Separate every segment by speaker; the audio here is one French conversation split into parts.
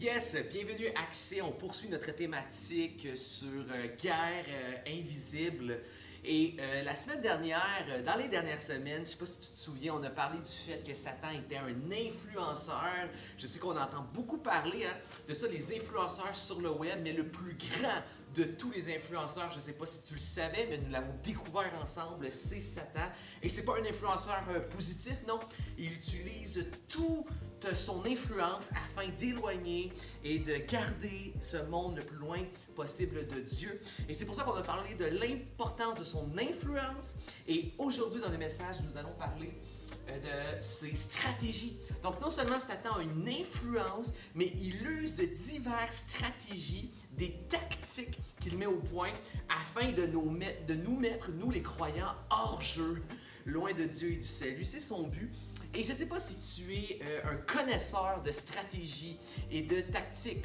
Speaker 1: Yes, bienvenue à Accès. On poursuit notre thématique sur guerre invisible. Et la semaine dernière, dans les dernières semaines, je ne sais pas si tu te souviens, on a parlé du fait que Satan était un influenceur. Je sais qu'on entend beaucoup parler de ça, les influenceurs sur le web, mais le plus grand de tous les influenceurs, je ne sais pas si tu le savais, mais nous l'avons découvert ensemble, c'est Satan. Et c'est pas un influenceur positif, non. Il utilise toute son influence afin d'éloigner et de garder ce monde le plus loin possible de Dieu. Et c'est pour ça qu'on a parlé de l'importance de son influence. Et aujourd'hui, dans le message, nous allons parler de ses stratégies. Donc, non seulement Satan a une influence, mais il use de diverses stratégies, des tactiques qu'il met au point afin de nous mettre, nous les croyants, hors jeu, loin de Dieu et du salut. C'est son but. Et je ne sais pas si tu es un connaisseur de stratégies et de tactiques.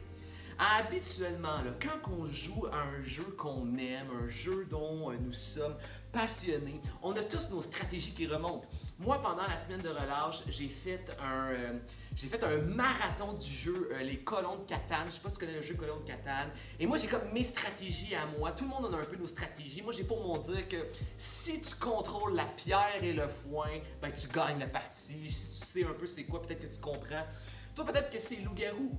Speaker 1: Habituellement, là, quand on joue à un jeu qu'on aime, un jeu dont nous sommes passionnés, on a tous nos stratégies qui remontent. Moi, pendant la semaine de relâche, j'ai fait un marathon du jeu Les Colons de Catane. Je ne sais pas si tu connais le jeu Colons de Catane. Et moi, j'ai comme mes stratégies à moi. Tout le monde en a un peu nos stratégies. Moi, j'ai pour mon dire que si tu contrôles la pierre et le foin, ben, tu gagnes la partie. Si tu sais un peu c'est quoi, peut-être que tu comprends. Toi, peut-être que c'est loup-garou.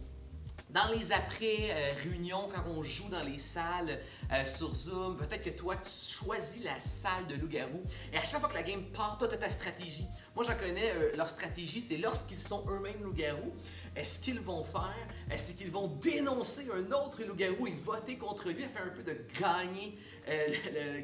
Speaker 1: Dans les après-réunions, quand on joue dans les salles sur Zoom, peut-être que toi, tu choisis la salle de loup-garou. Et à chaque fois que la game part, toi, tu as ta stratégie. Moi, j'en connais, leur stratégie, c'est lorsqu'ils sont eux-mêmes loup-garou, ce qu'ils vont faire, c'est qu'ils vont dénoncer un autre loup-garou et voter contre lui afin un peu de gagner,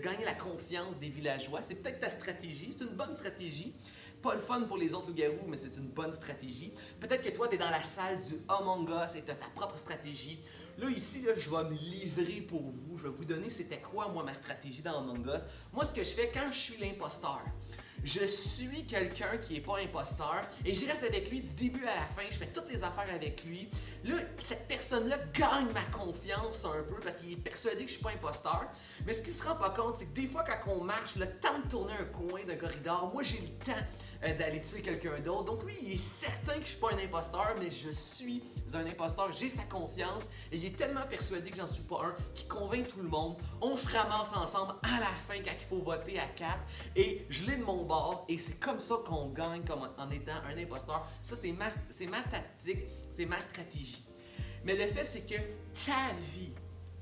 Speaker 1: gagner la confiance des villageois. C'est peut-être ta stratégie, c'est une bonne stratégie. Pas le fun pour les autres loups-garous, mais c'est une bonne stratégie. Peut-être que toi, tu es dans la salle du Among Us et tu as ta propre stratégie. Là, ici, je vais me livrer pour vous. Je vais vous donner c'était quoi, moi, ma stratégie dans Among Us. Moi, ce que je fais quand je suis l'imposteur, je suis quelqu'un qui n'est pas imposteur et je reste avec lui du début à la fin. Je fais toutes les affaires avec lui. Là, cette personne-là gagne ma confiance un peu parce qu'il est persuadé que je ne suis pas imposteur. Mais ce qu'il ne se rend pas compte, c'est que des fois, quand on marche, le temps de tourner un coin d'un corridor, moi, j'ai le temps d'aller tuer quelqu'un d'autre. Donc lui, il est certain que je ne suis pas un imposteur, mais je suis un imposteur. J'ai sa confiance et il est tellement persuadé que j'en suis pas un qu'il convainc tout le monde. On se ramasse ensemble à la fin quand il faut voter à 4 et je l'ai de mon bord et c'est comme ça qu'on gagne comme en étant un imposteur. Ça, c'est ma tactique, c'est ma stratégie. Mais le fait, c'est que ta vie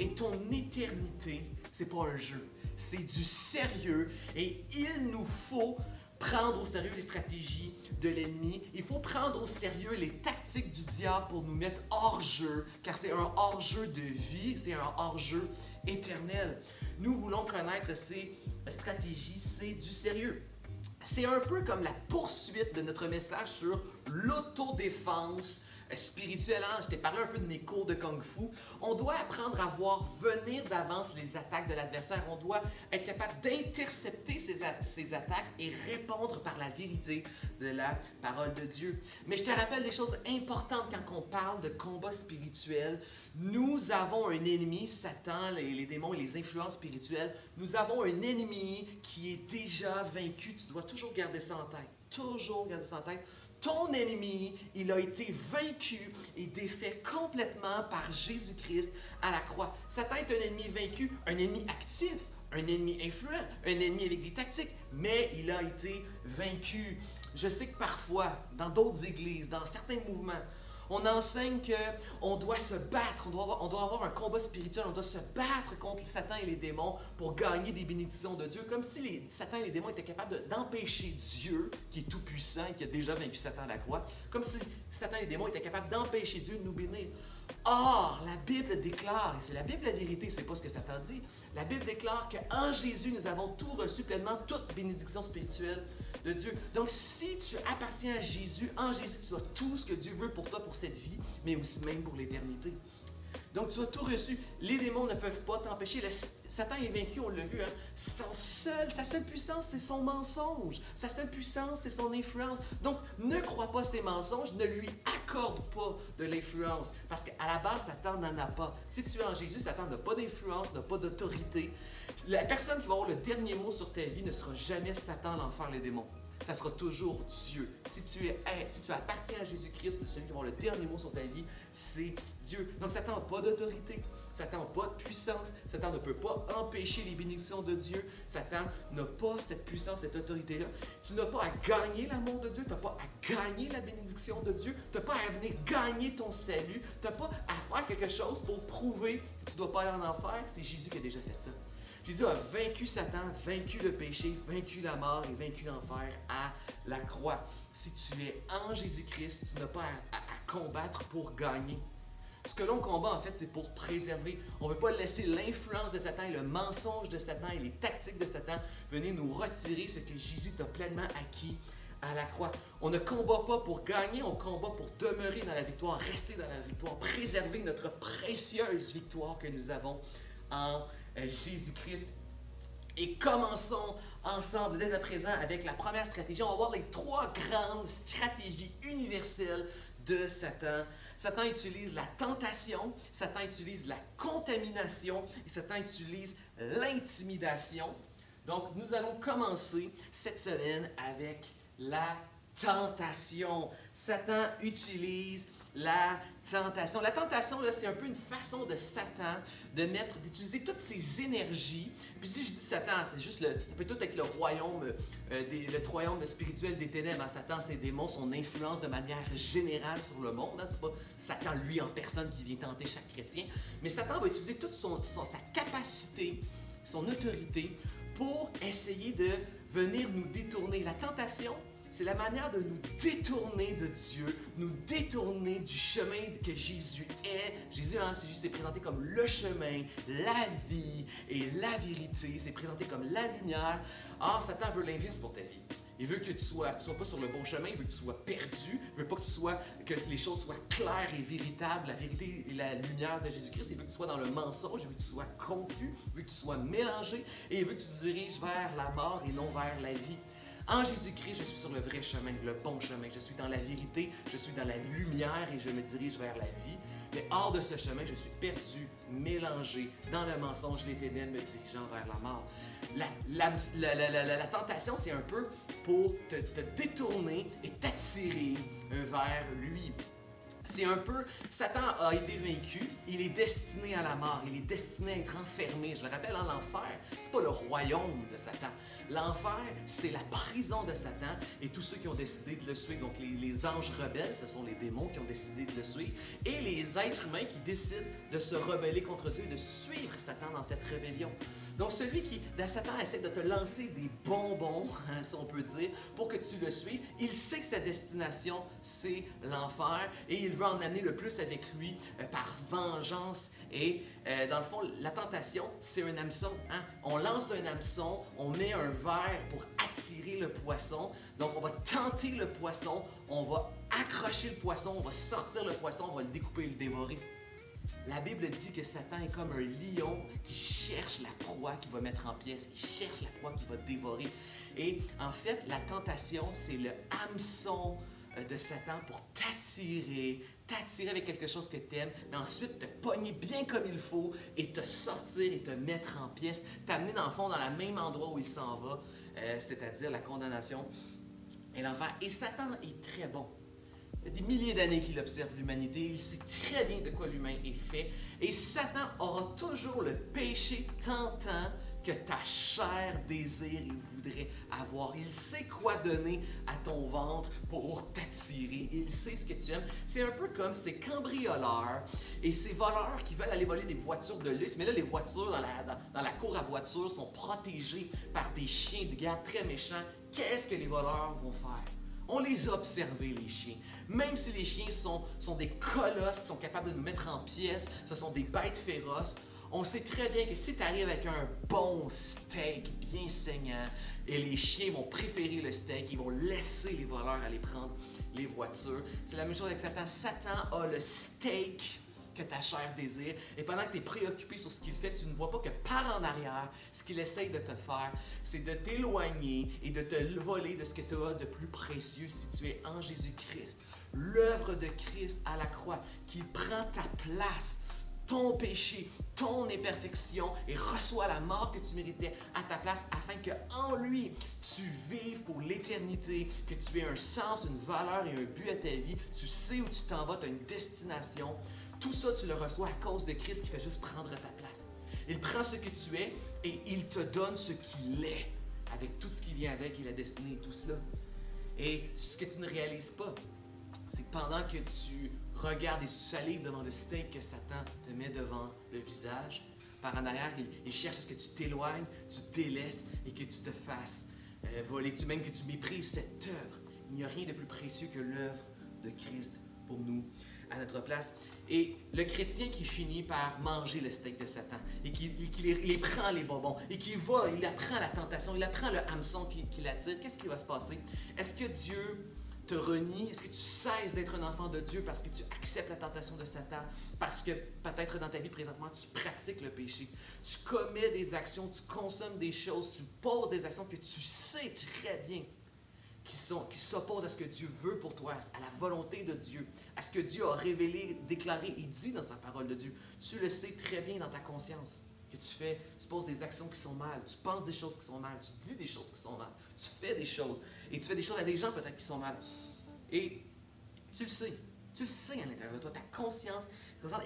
Speaker 1: et ton éternité, c'est pas un jeu. C'est du sérieux et il nous faut prendre au sérieux les stratégies de l'ennemi. Il faut prendre au sérieux les tactiques du diable pour nous mettre hors jeu, car c'est un hors jeu de vie, c'est un hors jeu éternel. Nous voulons connaître ces stratégies, c'est du sérieux. C'est un peu comme la poursuite de notre message sur l'autodéfense spirituelle. Je t'ai parlé un peu de mes cours de Kung Fu. On doit apprendre à voir venir d'avance les attaques de l'adversaire. On doit être capable d'intercepter ces attaques et répondre par la vérité de la parole de Dieu. Mais je te rappelle des choses importantes quand on parle de combat spirituel. Nous avons un ennemi, Satan, les démons et les influences spirituelles. Nous avons un ennemi qui est déjà vaincu. Tu dois toujours garder ça en tête. Toujours garder ça en tête. Ton ennemi, il a été vaincu et défait complètement par Jésus-Christ à la croix. Satan est un ennemi vaincu, un ennemi actif, un ennemi influent, un ennemi avec des tactiques, mais il a été vaincu. Je sais que parfois, dans d'autres églises, dans certains mouvements, on enseigne qu'on doit se battre, on doit avoir un combat spirituel, on doit se battre contre Satan et les démons pour gagner des bénédictions de Dieu, comme si Satan et les démons étaient capables d'empêcher Dieu, qui est tout-puissant et qui a déjà vaincu Satan à la croix, comme si Satan et les démons étaient capables d'empêcher Dieu de nous bénir. Or, la Bible déclare, et c'est la Bible la vérité, c'est pas ce que Satan dit, la Bible déclare qu'en Jésus, nous avons tout reçu pleinement, toute bénédiction spirituelle de Dieu. Donc, si tu appartiens à Jésus, en Jésus, tu as tout ce que Dieu veut pour toi, pour cette vie, mais aussi même pour l'éternité. Donc, tu as tout reçu. Les démons ne peuvent pas t'empêcher. Satan est vaincu, on l'a vu. Sa seule puissance, c'est son mensonge. Sa seule puissance, c'est son influence. Donc, ne crois pas ses mensonges, ne lui accorde pas de l'influence. Parce qu'à la base, Satan n'en a pas. Si tu es en Jésus, Satan n'a pas d'influence, n'a pas d'autorité. La personne qui va avoir le dernier mot sur ta vie ne sera jamais Satan, l'enfer, les démons. Ça sera toujours Dieu. Si tu appartiens à Jésus-Christ, celui qui va avoir le dernier mot sur ta vie, c'est Dieu. Dieu. Donc Satan n'a pas d'autorité. Satan n'a pas de puissance. Satan ne peut pas empêcher les bénédictions de Dieu. Satan n'a pas cette puissance, cette autorité-là. Tu n'as pas à gagner l'amour de Dieu. Tu n'as pas à gagner la bénédiction de Dieu. Tu n'as pas à venir gagner ton salut. Tu n'as pas à faire quelque chose pour prouver que tu ne dois pas aller en enfer. C'est Jésus qui a déjà fait ça. Jésus a vaincu Satan, vaincu le péché, vaincu la mort et vaincu l'enfer à la croix. Si tu es en Jésus-Christ, tu n'as pas à combattre pour gagner. Ce que l'on combat, en fait, c'est pour préserver. On ne veut pas laisser l'influence de Satan et le mensonge de Satan et les tactiques de Satan venir nous retirer ce que Jésus t'a pleinement acquis à la croix. On ne combat pas pour gagner, on combat pour demeurer dans la victoire, rester dans la victoire, préserver notre précieuse victoire que nous avons en Jésus-Christ. Et commençons ensemble dès à présent avec la première stratégie. On va voir les 3 grandes stratégies universelles de Satan. Satan utilise la tentation, Satan utilise la contamination et Satan utilise l'intimidation. Donc, nous allons commencer cette semaine avec la tentation. Satan utilise la tentation. La tentation, là, c'est un peu une façon de Satan d'utiliser toutes ses énergies. Puis si je dis Satan, c'est juste ça peut tout être le royaume spirituel des ténèbres. Satan, ses démons, son influence de manière générale sur le monde. C'est pas Satan, lui, en personne, qui vient tenter chaque chrétien. Mais Satan va utiliser toute sa capacité, son autorité, pour essayer de venir nous détourner. La tentation, c'est la manière de nous détourner de Dieu, nous détourner du chemin que Jésus est. Jésus s'est présenté comme le chemin, la vie et la vérité. C'est présenté comme la lumière. Or, Satan veut l'inverse pour ta vie. Il veut que tu ne sois pas sur le bon chemin, il veut que tu sois perdu, il veut pas que les choses soient claires et véritables, la vérité et la lumière de Jésus-Christ. Il veut que tu sois dans le mensonge, il veut que tu sois confus, il veut que tu sois mélangé et il veut que tu te diriges vers la mort et non vers la vie. En Jésus-Christ, je suis sur le vrai chemin, le bon chemin. Je suis dans la vérité, je suis dans la lumière et je me dirige vers la vie. Mais hors de ce chemin, je suis perdu, mélangé dans le mensonge, les ténèbres me dirigeant vers la mort. La tentation, c'est un peu pour te détourner et t'attirer vers lui. C'est un peu, Satan a été vaincu, il est destiné à la mort, il est destiné à être enfermé. Je le rappelle, l'enfer, c'est pas le royaume de Satan. L'enfer, c'est la prison de Satan et tous ceux qui ont décidé de le suivre. Donc les anges rebelles, ce sont les démons qui ont décidé de le suivre. Et les êtres humains qui décident de se rebeller contre Dieu, de suivre Satan dans cette rébellion. Donc celui qui, Satan, essaie de te lancer des bonbons, si on peut dire, pour que tu le suives, il sait que sa destination, c'est l'enfer et il veut en amener le plus avec lui par vengeance. Et dans le fond, la tentation, c'est un hameçon. On lance un hameçon, on met un verre pour attirer le poisson. Donc on va tenter le poisson, on va accrocher le poisson, on va sortir le poisson, on va le découper et le dévorer. La Bible dit que Satan est comme un lion qui cherche la proie qu'il va mettre en pièces, qui cherche la proie qu'il va dévorer. Et en fait, la tentation, c'est le hameçon de Satan pour t'attirer avec quelque chose que tu aimes, mais ensuite te pogner bien comme il faut et te sortir et te mettre en pièces, t'amener dans le fond dans le même endroit où il s'en va, c'est-à-dire la condamnation et l'enfer. Et Satan est très bon. Il y a des milliers d'années qu'il observe l'humanité, il sait très bien de quoi l'humain est fait. Et Satan aura toujours le péché tentant que ta chair désire et voudrait avoir. Il sait quoi donner à ton ventre pour t'attirer. Il sait ce que tu aimes. C'est un peu comme ces cambrioleurs et ces voleurs qui veulent aller voler des voitures de luxe. Mais là, les voitures dans la cour à voitures sont protégées par des chiens de garde très méchants. Qu'est-ce que les voleurs vont faire? On les a observés, les chiens. Même si les chiens sont des colosses qui sont capables de nous mettre en pièces, ce sont des bêtes féroces, on sait très bien que si tu arrives avec un bon steak bien saignant, et les chiens vont préférer le steak, ils vont laisser les voleurs aller prendre les voitures. C'est la même chose avec Satan. Satan a le steak que ta chair désire. Et pendant que tu es préoccupé sur ce qu'il fait, tu ne vois pas que par en arrière, ce qu'il essaye de te faire, c'est de t'éloigner et de te voler de ce que tu as de plus précieux si tu es en Jésus-Christ. L'œuvre de Christ à la croix qui prend ta place, ton péché, ton imperfection et reçoit la mort que tu méritais à ta place afin qu'en lui, tu vives pour l'éternité, que tu aies un sens, une valeur et un but à ta vie. Tu sais où tu t'en vas, tu as une destination. Tout ça, tu le reçois à cause de Christ qui fait juste prendre ta place. Il prend ce que tu es et il te donne ce qu'il est, avec tout ce qui vient avec et la destinée et tout cela. Et ce que tu ne réalises pas, c'est que pendant que tu regardes et tu salives devant le steak que Satan te met devant le visage, par en arrière, il cherche à ce que tu t'éloignes, tu te délaisses et que tu te fasses voler, même que tu méprises cette œuvre. Il n'y a rien de plus précieux que l'œuvre de Christ pour nous, à notre place. Et le chrétien qui finit par manger le steak de Satan et qui les prend les bonbons et qui va, il apprend la tentation, il apprend le hameçon qui l'attire, qu'est-ce qui va se passer? Est-ce que Dieu te renie? Est-ce que tu cesses d'être un enfant de Dieu parce que tu acceptes la tentation de Satan? Parce que peut-être dans ta vie présentement, tu pratiques le péché. Tu commets des actions, tu consommes des choses, tu poses des actions que tu sais très bien qui s'opposent à ce que Dieu veut pour toi, à la volonté de Dieu, à ce que Dieu a révélé, déclaré et dit dans sa parole de Dieu. Tu le sais très bien dans ta conscience que tu poses des actions qui sont mal, tu penses des choses qui sont mal, tu dis des choses qui sont mal, tu fais des choses, et tu fais des choses à des gens peut-être qui sont mal. Et tu le sais à l'intérieur de toi, ta conscience.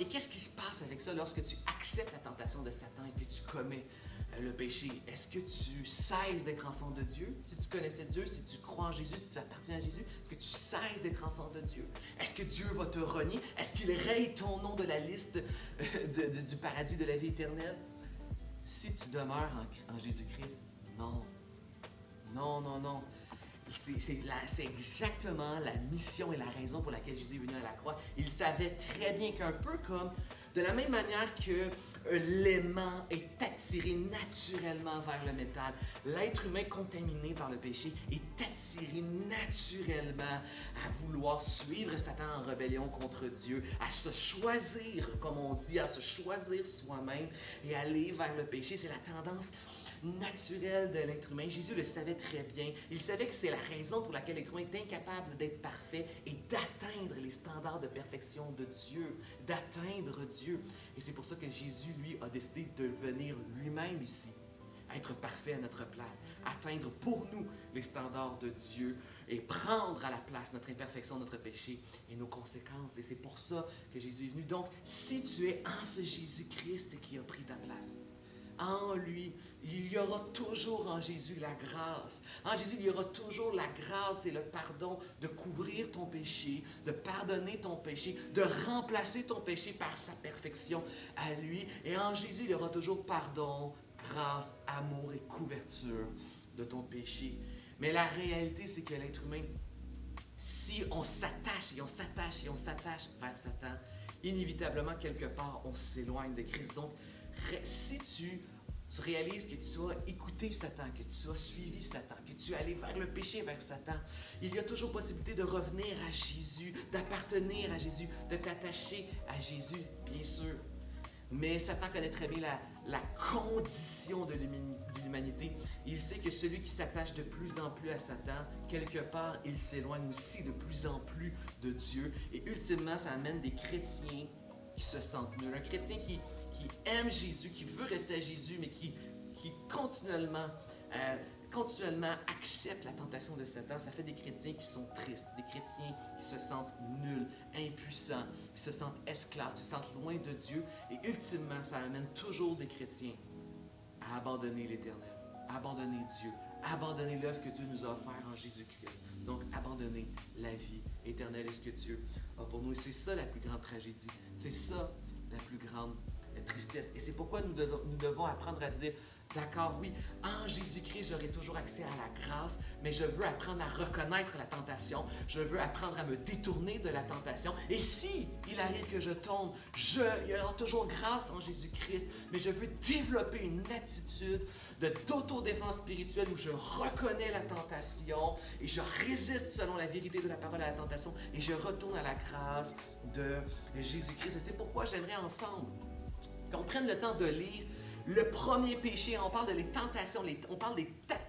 Speaker 1: Et qu'est-ce qui se passe avec ça lorsque tu acceptes la tentation de Satan et que tu commets le péché? Est-ce que tu cesses d'être enfant de Dieu? Si tu connaissais Dieu, si tu crois en Jésus, si tu appartiens à Jésus, est-ce que tu cesses d'être enfant de Dieu? Est-ce que Dieu va te renier? Est-ce qu'il raye ton nom de la liste du paradis de la vie éternelle? Si tu demeures en Jésus-Christ, non. Non, non, non. C'est exactement la mission et la raison pour laquelle Jésus est venu à la croix. Il savait très bien qu'un peu comme, de la même manière que l'aimant est attiré naturellement vers le métal, l'être humain contaminé par le péché est attiré naturellement à vouloir suivre Satan en rébellion contre Dieu, à se choisir, comme on dit, à se choisir soi-même et aller vers le péché. C'est la tendance naturel de l'être humain. Jésus le savait très bien. Il savait que c'est la raison pour laquelle l'être humain est incapable d'être parfait et d'atteindre les standards de perfection de Dieu, d'atteindre Dieu. Et c'est pour ça que Jésus, lui, a décidé de venir lui-même ici, être parfait à notre place, atteindre pour nous les standards de Dieu et prendre à la place notre imperfection, notre péché et nos conséquences. Et c'est pour ça que Jésus est venu. Donc, si tu es en ce Jésus-Christ qui a pris ta place, en lui, il y aura toujours en Jésus la grâce. En Jésus, il y aura toujours la grâce et le pardon de couvrir ton péché, de pardonner ton péché, de remplacer ton péché par sa perfection à lui. Et en Jésus, il y aura toujours pardon, grâce, amour et couverture de ton péché. Mais la réalité, c'est que l'être humain, si on s'attache et on s'attache et on s'attache vers Satan, inévitablement, quelque part, on s'éloigne de Christ. Donc, si tu réalises que tu as écouté Satan, que tu as suivi Satan, que tu es allé vers le péché, vers Satan, il y a toujours possibilité de revenir à Jésus, d'appartenir à Jésus, de t'attacher à Jésus, bien sûr. Mais Satan connaît très bien la condition de l'humanité. Il sait que celui qui s'attache de plus en plus à Satan, quelque part, il s'éloigne aussi de plus en plus de Dieu. Et ultimement, ça amène des chrétiens qui se sentent nuls. Un chrétien qui aime Jésus, qui veut rester à Jésus, mais qui continuellement accepte la tentation de Satan, ça fait des chrétiens qui sont tristes, des chrétiens qui se sentent nuls, impuissants, qui se sentent esclaves, qui se sentent loin de Dieu. Et ultimement, ça amène toujours des chrétiens à abandonner l'Éternel, à abandonner Dieu, à abandonner l'œuvre que Dieu nous a offerte en Jésus-Christ. Donc, abandonner la vie éternelle et ce que Dieu a pour nous. Et c'est ça la plus grande tragédie. C'est ça la plus grande tristesse. Et c'est pourquoi nous devons apprendre à dire, d'accord, oui, en Jésus-Christ, j'aurai toujours accès à la grâce, mais je veux apprendre à reconnaître la tentation, je veux apprendre à me détourner de la tentation. Et si il arrive que je tombe, il y aura toujours grâce en Jésus-Christ, mais je veux développer une attitude d'autodéfense spirituelle où je reconnais la tentation et je résiste selon la vérité de la parole à la tentation et je retourne à la grâce de Jésus-Christ. Et c'est pourquoi j'aimerais ensemble qu'on prenne le temps de lire le premier péché. On parle de les tentations, on parle des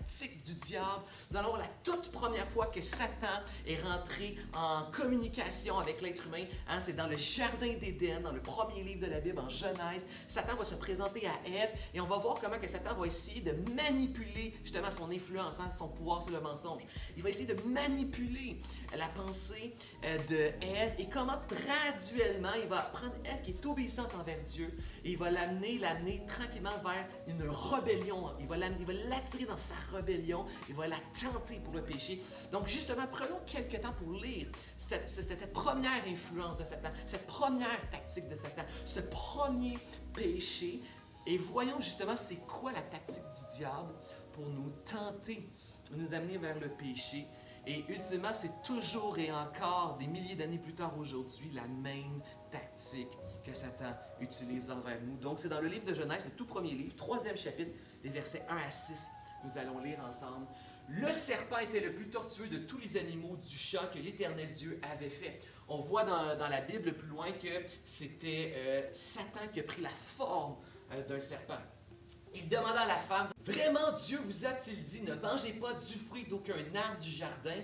Speaker 1: tactique du diable. Nous allons voir la toute première fois que Satan est rentré en communication avec l'être humain. Hein, c'est dans le Jardin d'Éden, dans le premier livre de la Bible, en Genèse. Satan va se présenter à Ève et on va voir comment que Satan va essayer de manipuler justement son influence, hein, son pouvoir sur le mensonge. Il va essayer de manipuler la pensée de Ève et comment graduellement il va prendre Ève qui est obéissante envers Dieu et il va l'amener tranquillement vers une rébellion. Il va l'attirer dans sa rébellion, il va la tenter pour le péché. Donc justement, prenons quelques temps pour lire cette première influence de Satan, cette première tactique de Satan, ce premier péché et voyons justement c'est quoi la tactique du diable pour nous tenter, nous amener vers le péché. Et ultimement, c'est toujours et encore, des milliers d'années plus tard aujourd'hui, la même tactique que Satan utilise envers nous. Donc, c'est dans le livre de Genèse, le tout premier livre, 3e chapitre, les versets 1 à 6. Nous allons lire ensemble. Le serpent était le plus tortueux de tous les animaux du champ que l'Éternel Dieu avait fait. On voit dans la Bible plus loin que c'était Satan qui a pris la forme d'un serpent. Il demanda à la femme, « Vraiment Dieu vous a-t-il dit, ne mangez pas du fruit d'aucun arbre du jardin? »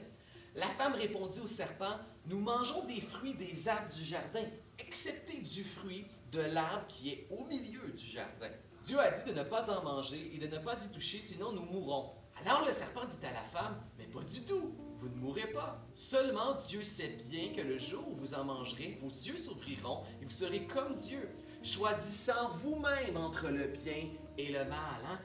Speaker 1: La femme répondit au serpent, « Nous mangeons des fruits des arbres du jardin, excepté du fruit de l'arbre qui est au milieu du jardin. » Dieu a dit de ne pas en manger et de ne pas y toucher, sinon nous mourrons. Alors le serpent dit à la femme, « Mais pas du tout, vous ne mourrez pas. Seulement Dieu sait bien que le jour où vous en mangerez, vos yeux s'ouvriront et vous serez comme Dieu, choisissant vous-même entre le bien et le mal. » Hein?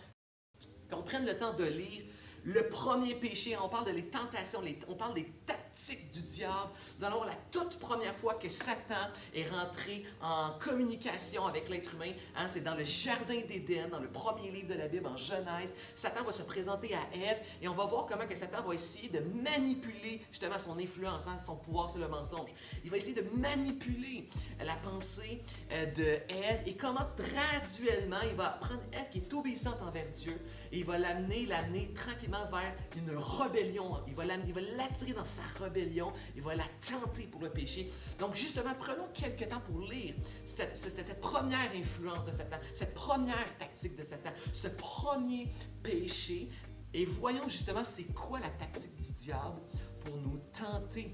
Speaker 1: Qu'on prenne le temps de lire le premier péché, on parle de les tentations, on parle des tactiques du diable. Nous allons voir la toute première fois que Satan est rentré en communication avec l'être humain. Hein, c'est dans le Jardin d'Éden, dans le premier livre de la Bible, en Genèse. Satan va se présenter à Ève et on va voir comment que Satan va essayer de manipuler justement son influence, hein, son pouvoir sur le mensonge. Il va essayer de manipuler la pensée de Ève et comment graduellement il va prendre Ève qui est obéissante envers Dieu et il va l'amener tranquillement vers une rébellion. Il va l'attirer dans sa rébellion, il va la tenter pour le péché. Donc justement, prenons quelques temps pour lire cette première influence de Satan, cette première tactique de Satan, ce premier péché, et voyons justement c'est quoi la tactique du diable pour nous tenter,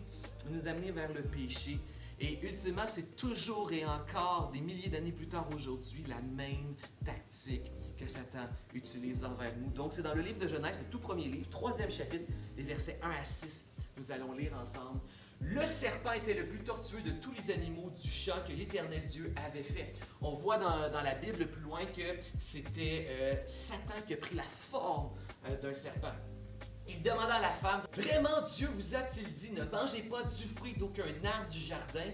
Speaker 1: nous amener vers le péché. Et ultimement, c'est toujours et encore, des milliers d'années plus tard aujourd'hui, la même tactique que Satan utilise envers nous. Donc, c'est dans le livre de Genèse, le tout premier livre, 3e chapitre, les versets 1 à 6. Nous allons lire ensemble. Le serpent était le plus tortueux de tous les animaux du champ que l'Éternel Dieu avait fait. On voit dans la Bible plus loin que c'était Satan qui a pris la forme d'un serpent. Il demanda à la femme, « Vraiment Dieu vous a-t-il dit, ne mangez pas du fruit d'aucun arbre du jardin? »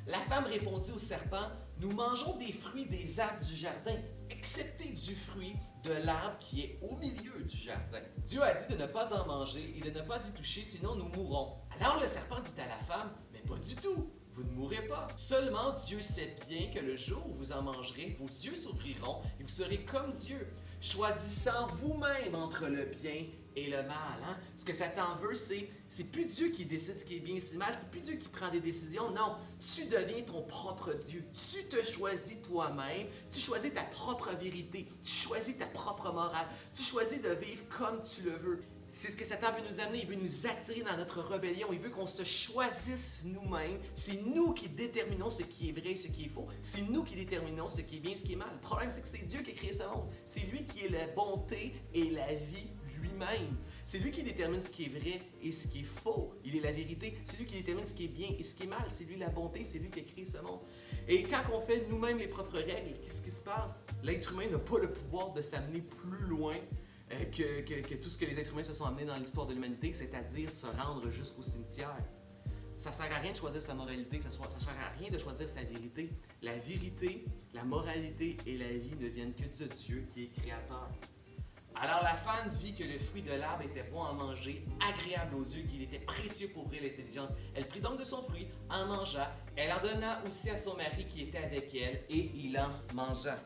Speaker 1: La femme répondit au serpent, « Nous mangeons des fruits des arbres du jardin, excepté du fruit de l'arbre qui est au milieu du jardin. » Dieu a dit de ne pas en manger et de ne pas y toucher, sinon nous mourrons. Alors le serpent dit à la femme, « Mais pas du tout, vous ne mourrez pas. Seulement Dieu sait bien que le jour où vous en mangerez, vos yeux s'ouvriront et vous serez comme Dieu, choisissant vous-même entre le bien et le mal. Hein? Ce que Satan veut, c'est plus Dieu qui décide ce qui est bien et ce qui est mal, c'est plus Dieu qui prend des décisions. Non, tu deviens ton propre Dieu. Tu te choisis toi-même, tu choisis ta propre vérité, tu choisis ta propre morale, tu choisis de vivre comme tu le veux. C'est ce que Satan veut nous amener, il veut nous attirer dans notre rébellion, il veut qu'on se choisisse nous-mêmes. C'est nous qui déterminons ce qui est vrai et ce qui est faux. C'est nous qui déterminons ce qui est bien et ce qui est mal. Le problème, c'est que c'est Dieu qui a créé ce monde. C'est lui qui est la bonté et la vie lui-même. C'est lui qui détermine ce qui est vrai et ce qui est faux. Il est la vérité. C'est lui qui détermine ce qui est bien et ce qui est mal. C'est lui la bonté, c'est lui qui a créé ce monde. Et quand on fait nous-mêmes les propres règles, qu'est-ce qui se passe? L'être humain n'a pas le pouvoir de s'amener plus loin que tout ce que les êtres humains se sont amenés dans l'histoire de l'humanité, c'est-à-dire se rendre jusqu'au cimetière. Ça ne sert à rien de choisir sa moralité, ça ne sert à rien de choisir sa vérité. La vérité, la moralité et la vie ne viennent que de Dieu qui est créateur. Alors la femme vit que le fruit de l'arbre était bon à manger, agréable aux yeux, qu'il était précieux pour ouvrir l'intelligence. Elle prit donc de son fruit, en mangea, elle en donna aussi à son mari qui était avec elle, et il en mangea.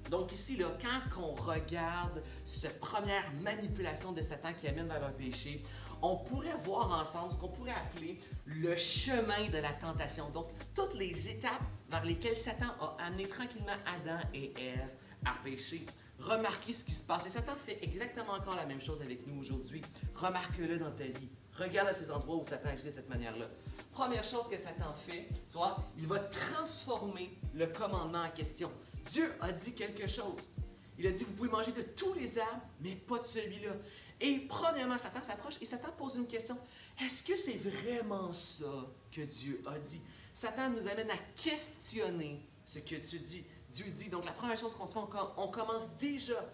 Speaker 1: Donc ici, là, quand on regarde cette première manipulation de Satan qui amène vers le péché, on pourrait voir ensemble ce qu'on pourrait appeler le chemin de la tentation. Donc, toutes les étapes vers lesquelles Satan a amené tranquillement Adam et Ève à pécher. remarquez ce qui se passe. Et Satan fait exactement encore la même chose avec nous aujourd'hui. Remarque-le dans ta vie. Regarde à ces endroits où Satan agit de cette manière-là. Première chose que Satan fait, tu vois, il va transformer le commandement en question. Dieu a dit quelque chose. Il a dit, vous pouvez manger de tous les arbres, mais pas de celui-là. Et premièrement, Satan s'approche et Satan pose une question. Est-ce que c'est vraiment ça que Dieu a dit? Satan nous amène à questionner ce que Dieu dit. Donc la première chose qu'on se fait, on commence déjà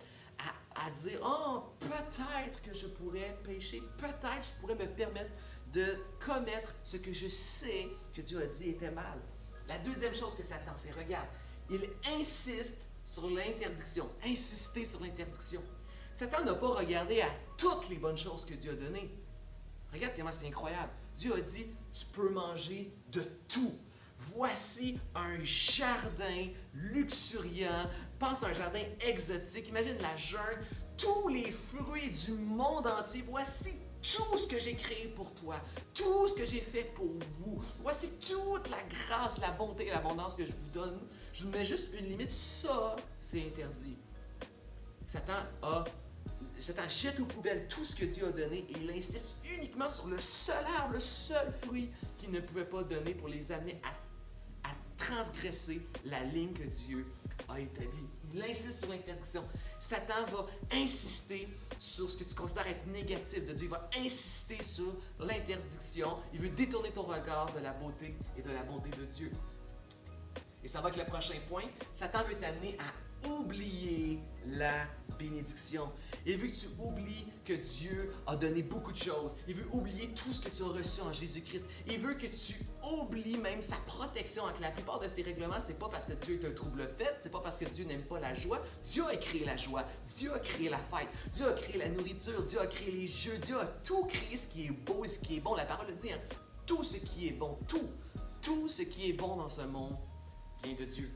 Speaker 1: à dire, oh, peut-être que je pourrais pécher, peut-être que je pourrais me permettre de commettre ce que je sais que Dieu a dit était mal. La deuxième chose que Satan fait, regarde, il insiste sur l'interdiction, insister sur l'interdiction. Satan n'a pas regardé à toutes les bonnes choses que Dieu a données. Regarde comment c'est incroyable. Dieu a dit, tu peux manger de tout. Voici un jardin luxuriant. Pense à un jardin exotique. Imagine la jungle, tous les fruits du monde entier. Voici tout ce que j'ai créé pour toi, tout ce que j'ai fait pour vous. Voici toute la grâce, la bonté et l'abondance que je vous donne. Je vous mets juste une limite. Ça, c'est interdit. Satan jette aux poubelles tout ce que Dieu a donné et il insiste uniquement sur le seul arbre, le seul fruit qu'il ne pouvait pas donner pour les amener à transgresser la ligne que Dieu a établie. Il insiste sur l'interdiction. Satan va insister sur ce que tu considères être négatif de Dieu. Il va insister sur l'interdiction. Il veut détourner ton regard de la beauté et de la bonté de Dieu. Et ça va avec le prochain point. Satan veut t'amener à oublier la bénédiction. Il veut que tu oublies que Dieu a donné beaucoup de choses. Il veut oublier tout ce que tu as reçu en Jésus-Christ. Il veut que tu oublies même sa protection. La plupart de ces règlements, c'est pas parce que Dieu est un trouble-fête, c'est pas parce que Dieu n'aime pas la joie. Dieu a créé la joie. Dieu a créé la fête. Dieu a créé la nourriture. Dieu a créé les jeux. Dieu a tout créé ce qui est beau et ce qui est bon. La parole le dit, hein? Tout ce qui est bon, tout ce qui est bon dans ce monde vient de Dieu.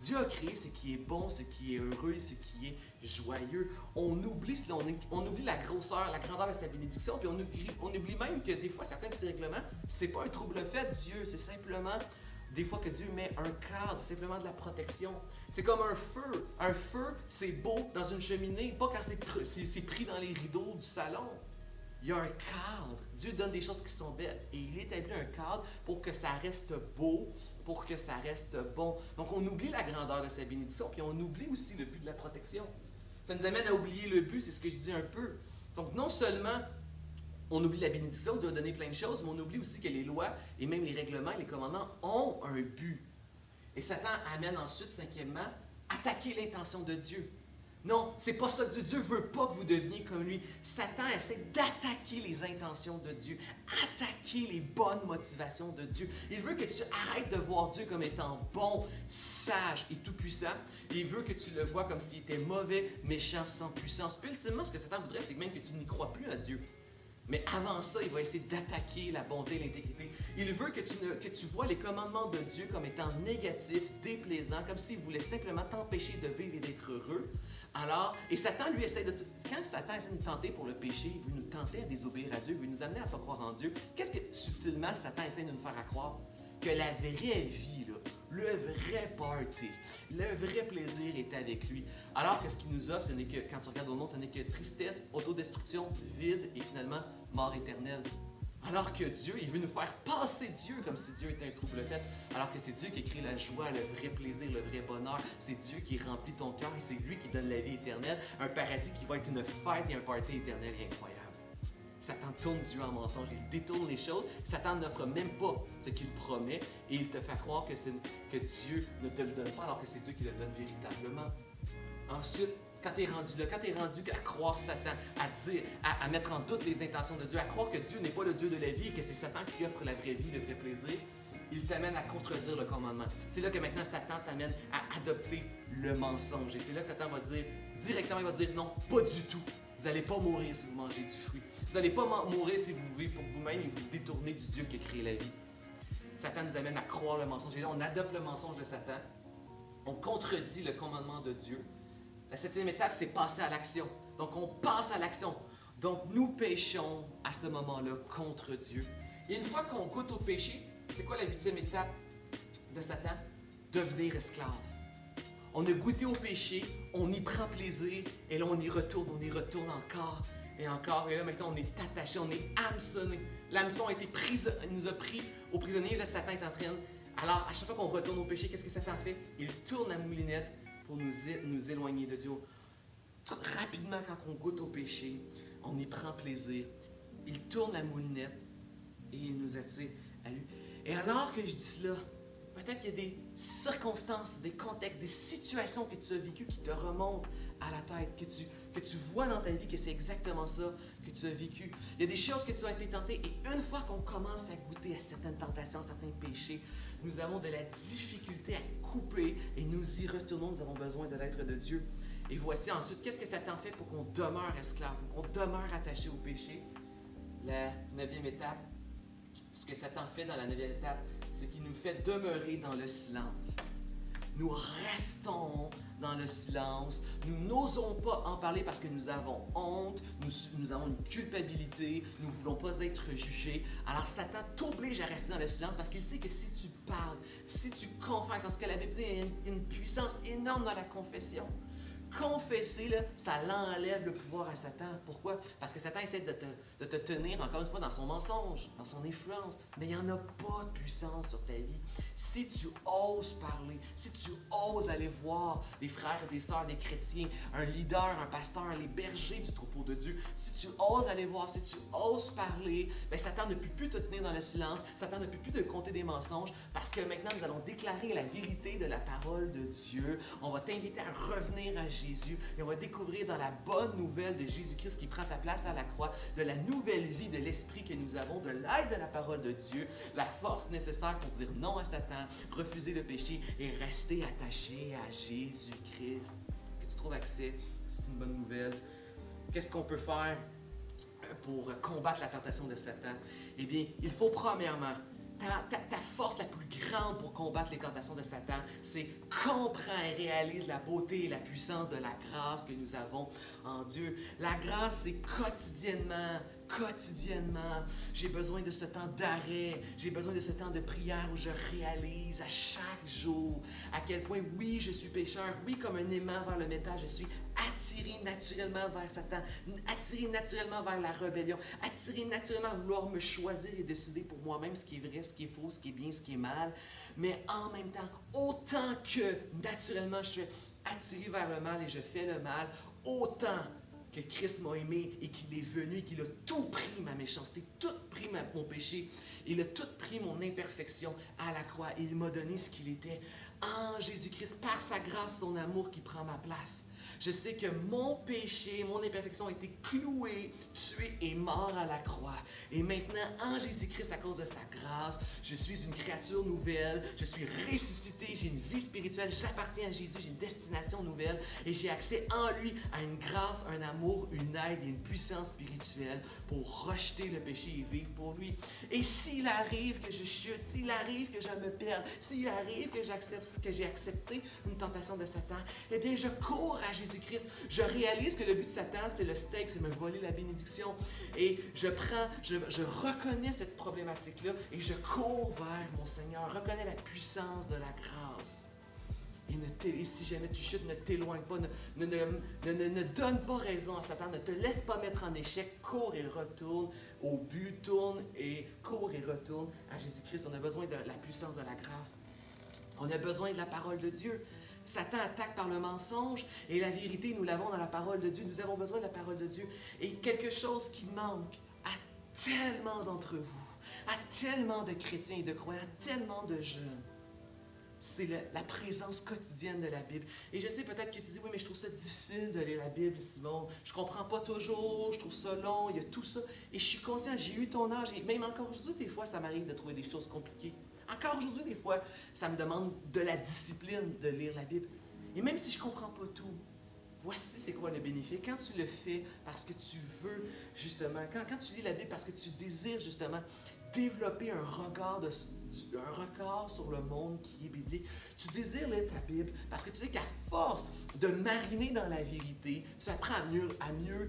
Speaker 1: Dieu a créé ce qui est bon, ce qui est heureux, ce qui est joyeux. On oublie cela, on oublie la grosseur, la grandeur de sa bénédiction, puis on oublie même que des fois, certains de ces règlements, c'est pas un trouble-fait, Dieu, c'est simplement des fois que Dieu met un cadre, c'est simplement de la protection. C'est comme un feu. Un feu, c'est beau dans une cheminée, pas quand c'est pris dans les rideaux du salon. Il y a un cadre. Dieu donne des choses qui sont belles et il établit un cadre pour que ça reste beau, pour que ça reste bon. Donc, on oublie la grandeur de sa bénédiction, puis on oublie aussi le but de la protection. Ça nous amène à oublier le but, c'est ce que je dis un peu. Donc, non seulement on oublie la bénédiction, Dieu a donné plein de choses, mais on oublie aussi que les lois et même les règlements et les commandements ont un but. Et Satan amène ensuite, cinquièmement, attaquer l'intention de Dieu. Non, c'est pas ça que Dieu ne veut pas que vous deveniez comme lui. Satan essaie d'attaquer les intentions de Dieu, attaquer les bonnes motivations de Dieu. Il veut que tu arrêtes de voir Dieu comme étant bon, sage et tout-puissant. Il veut que tu le vois comme s'il était mauvais, méchant, sans puissance. Ultimement, ce que Satan voudrait, c'est même que tu n'y crois plus à Dieu. Mais avant ça, il va essayer d'attaquer la bonté et l'intégrité. Il veut que tu vois les commandements de Dieu comme étant négatifs, déplaisants, comme s'il voulait simplement t'empêcher de vivre et d'être heureux. Alors, et Satan, lui, quand Satan essaie de nous tenter pour le péché, il veut nous tenter à désobéir à Dieu, il veut nous amener à ne pas croire en Dieu. Qu'est-ce que, subtilement, Satan essaie de nous faire croire? Que la vraie vie, là, le vrai party, le vrai plaisir est avec lui. Alors que ce qu'il nous offre, ce n'est que, quand tu regardes au monde, ce n'est que tristesse, autodestruction, vide et finalement mort éternelle. Alors que Dieu, il veut nous faire passer Dieu comme si Dieu était un trouble-fait. Alors que c'est Dieu qui crée la joie, le vrai plaisir, le vrai bonheur. C'est Dieu qui remplit ton cœur et c'est lui qui donne la vie éternelle. Un paradis qui va être une fête et un party éternel incroyable. Satan tourne Dieu en mensonge, il détourne les choses. Satan n'offre même pas ce qu'il promet et il te fait croire que Dieu ne te le donne pas alors que c'est Dieu qui le donne véritablement. Ensuite, quand tu es rendu là, quand tu es rendu à croire Satan, à mettre en doute les intentions de Dieu, à croire que Dieu n'est pas le Dieu de la vie et que c'est Satan qui offre la vraie vie, le vrai plaisir, il t'amène à contredire le commandement. C'est là que maintenant Satan t'amène à adopter le mensonge. Et c'est là que Satan va dire, directement, il va dire non, pas du tout. Vous n'allez pas mourir si vous mangez du fruit. Vous n'allez pas mourir si vous vivez pour vous-même et vous détournez du Dieu qui a créé la vie. Satan nous amène à croire le mensonge. Et là, on adopte le mensonge de Satan. On contredit le commandement de Dieu. La septième étape, c'est passer à l'action. Donc, on passe à l'action. Donc, nous péchons à ce moment-là contre Dieu. Et une fois qu'on goûte au péché, c'est quoi la huitième étape de Satan? Devenir esclave. On a goûté au péché, on y prend plaisir, et là on y retourne encore et encore. Et là maintenant on est attaché, on est hameçonné. L'hameçon nous a pris au prisonnier, là Satan est en train. Alors à chaque fois qu'on retourne au péché, qu'est-ce que Satan fait? Il tourne la moulinette pour nous éloigner de Dieu. Rapidement, quand on goûte au péché, on y prend plaisir. Il tourne la moulinette et il nous attire à lui. Et alors que je dis cela, peut-être qu'il y a des circonstances, des contextes, des situations que tu as vécues qui te remontent à la tête, que tu vois dans ta vie que c'est exactement ça que tu as vécu. Il y a des choses que tu as été tenté et une fois qu'on commence à goûter à certaines tentations, certains péchés, nous avons de la difficulté à couper et nous y retournons. Nous avons besoin de l'être de Dieu. Et voici ensuite, qu'est-ce que Satan fait pour qu'on demeure esclave, pour qu'on demeure attaché au péché? La 9e étape, ce que Satan fait dans la 9e étape, c'est qu'il nous fait demeurer dans le silence. Nous restons dans le silence. Nous n'osons pas en parler parce que nous avons honte, nous avons une culpabilité, nous ne voulons pas être jugés. Alors Satan t'oblige à rester dans le silence parce qu'il sait que si tu parles, si tu confesses, en ce que la Bible dit, il y a une puissance énorme dans la confession. Confesser, là, ça l'enlève le pouvoir à Satan. Pourquoi? Parce que Satan essaie de te tenir, encore une fois, dans son mensonge, dans son influence. Mais il n'y en a pas de puissance sur ta vie. Si tu oses parler, si tu oses aller voir des frères et des sœurs, des chrétiens, un leader, un pasteur, les bergers du troupeau de Dieu, si tu oses aller voir, si tu oses parler, bien, Satan ne peut plus te tenir dans le silence, Satan ne peut plus te compter des mensonges, parce que maintenant, nous allons déclarer la vérité de la parole de Dieu. On va t'inviter à revenir à Jésus et on va découvrir dans la bonne nouvelle de Jésus-Christ qui prend ta place à la croix, de la nouvelle vie de l'Esprit que nous avons, de l'aide de la parole de Dieu, la force nécessaire pour dire non à Satan, refuser le péché et rester attaché à Jésus-Christ. Est-ce que tu trouves que c'est une bonne nouvelle? Qu'est-ce qu'on peut faire pour combattre la tentation de Satan? Eh bien, il faut premièrement, ta force la plus grande pour combattre les tentations de Satan, c'est comprendre et réalise la beauté et la puissance de la grâce que nous avons en Dieu. La grâce, c'est quotidiennement, j'ai besoin de ce temps d'arrêt, j'ai besoin de ce temps de prière où je réalise à chaque jour à quel point, oui, je suis pécheur, oui, comme un aimant vers le métal, je suis attiré naturellement vers Satan, attiré naturellement vers la rébellion, attiré naturellement à vouloir me choisir et décider pour moi-même ce qui est vrai, ce qui est faux, ce qui est bien, ce qui est mal. Mais en même temps, autant que naturellement je suis attiré vers le mal et je fais le mal, autant que Christ m'a aimé et qu'il est venu et qu'il a tout pris ma méchanceté, tout pris mon péché, il a tout pris mon imperfection à la croix et il m'a donné ce qu'il était en Jésus-Christ, par sa grâce, son amour qui prend ma place. Je sais que mon péché, mon imperfection a été cloué, tué et mort à la croix. Et maintenant, en Jésus-Christ, à cause de sa grâce, je suis une créature nouvelle, je suis ressuscité, j'ai une vie spirituelle, j'appartiens à Jésus, j'ai une destination nouvelle et j'ai accès en lui à une grâce, un amour, une aide et une puissance spirituelle pour rejeter le péché et vivre pour lui. Et s'il arrive que je chute, s'il arrive que je me perde, s'il arrive que j'ai accepté une tentation de Satan, eh bien, je cours à Jésus-Christ. Je réalise que le but de Satan, c'est le steak, c'est me voler la bénédiction. Et je reconnais cette problématique-là et je cours vers mon Seigneur. Reconnais la puissance de la grâce. Et si jamais tu chutes, ne t'éloigne pas, ne donne pas raison à Satan, ne te laisse pas mettre en échec, cours et retourne au but, cours et retourne à Jésus-Christ. On a besoin de la puissance de la grâce. On a besoin de la parole de Dieu. Satan attaque par le mensonge et la vérité, nous l'avons dans la parole de Dieu. Nous avons besoin de la parole de Dieu. Et quelque chose qui manque à tellement d'entre vous, à tellement de chrétiens et de croyants, à tellement de jeunes, c'est la présence quotidienne de la Bible. Et je sais peut-être que tu dis, oui, mais je trouve ça difficile de lire la Bible, Simon. Je ne comprends pas toujours, je trouve ça long, il y a tout ça. Et je suis conscient, j'ai eu ton âge, et même encore aujourd'hui, des fois, ça m'arrive de trouver des choses compliquées. Encore aujourd'hui, des fois, ça me demande de la discipline de lire la Bible. Et même si je ne comprends pas tout, voici c'est quoi le bénéfice. Quand tu le fais parce que tu veux, justement, quand tu lis la Bible parce que tu désires, justement, développer un regard un record sur le monde qui est biblique. Tu désires lire ta Bible parce que tu sais qu'à force de mariner dans la vérité, tu apprends à mieux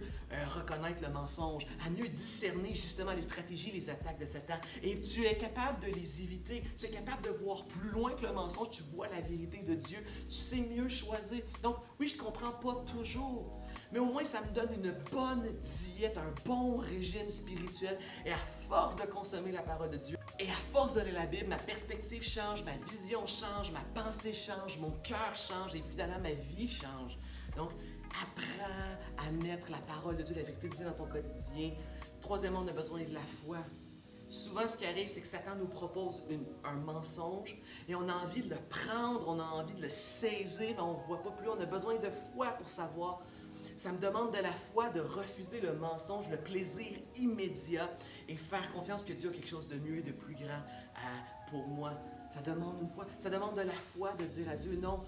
Speaker 1: reconnaître le mensonge, à mieux discerner justement les stratégies, les attaques de Satan. Et tu es capable de les éviter. Tu es capable de voir plus loin que le mensonge. Tu vois la vérité de Dieu. Tu sais mieux choisir. Donc, oui, je ne comprends pas toujours. Mais au moins, ça me donne une bonne diète, un bon régime spirituel. Et à force de consommer la parole de Dieu, et à force de lire la Bible, ma perspective change, ma vision change, ma pensée change, mon cœur change et finalement ma vie change. Donc, apprends à mettre la parole de Dieu, la vérité de Dieu dans ton quotidien. Troisièmement, on a besoin de la foi. Souvent, ce qui arrive, c'est que Satan nous propose un mensonge et on a envie de le prendre, on a envie de le saisir, mais on ne voit pas plus. On a besoin de foi pour savoir. Ça me demande de la foi de refuser le mensonge, le plaisir immédiat et faire confiance que Dieu a quelque chose de mieux et de plus grand pour moi. Ça demande une foi. Ça demande de la foi de dire à Dieu, non,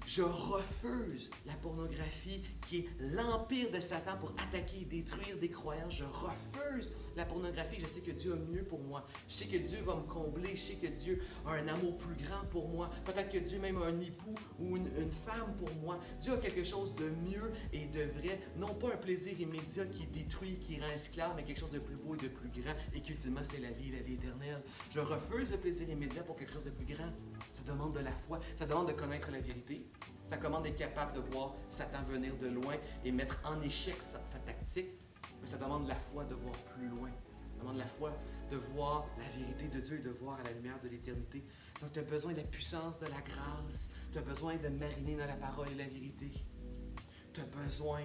Speaker 1: je refuse la pornographie qui est l'empire de Satan pour attaquer et détruire des croyances. Je refuse la pornographie. Je sais que Dieu a mieux pour moi. Je sais que Dieu va me combler. Je sais que Dieu a un amour plus grand pour moi. Peut-être que Dieu même a un époux ou une femme pour moi. Dieu a quelque chose de mieux et de vrai. Non pas un plaisir immédiat qui détruit, qui rend esclave, mais quelque chose de plus beau et de plus grand et qu'ultimement c'est la vie éternelle. Je refuse le plaisir immédiat pour quelque chose de plus grand. Ça demande de la foi. Ça demande de connaître la vérité. Ça demande d'être capable de voir Satan venir de loin et mettre en échec sa tactique. Mais ça demande de la foi de voir plus loin. Ça demande de la foi de voir la vérité de Dieu et de voir à la lumière de l'éternité. Donc, tu as besoin de la puissance, de la grâce. Tu as besoin de mariner dans la parole et la vérité. Tu as besoin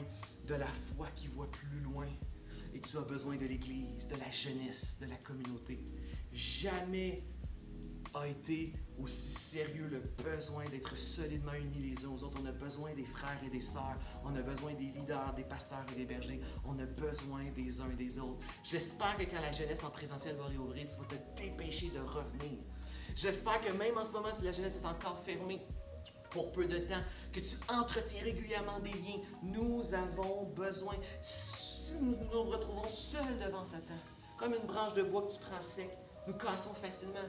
Speaker 1: de la foi qui voit plus loin. Et tu as besoin de l'Église, de la jeunesse, de la communauté. Jamais a été aussi sérieux le besoin d'être solidement unis les uns aux autres. On a besoin des frères et des sœurs. On a besoin des leaders, des pasteurs et des bergers. On a besoin des uns et des autres. J'espère que quand la jeunesse en présentiel va réouvrir, tu vas te dépêcher de revenir. J'espère que même en ce moment, si la jeunesse est encore fermée pour peu de temps, que tu entretiens régulièrement des liens. Nous avons besoin. Si nous nous retrouvons seuls devant Satan, comme une branche de bois que tu prends sec, nous cassons facilement.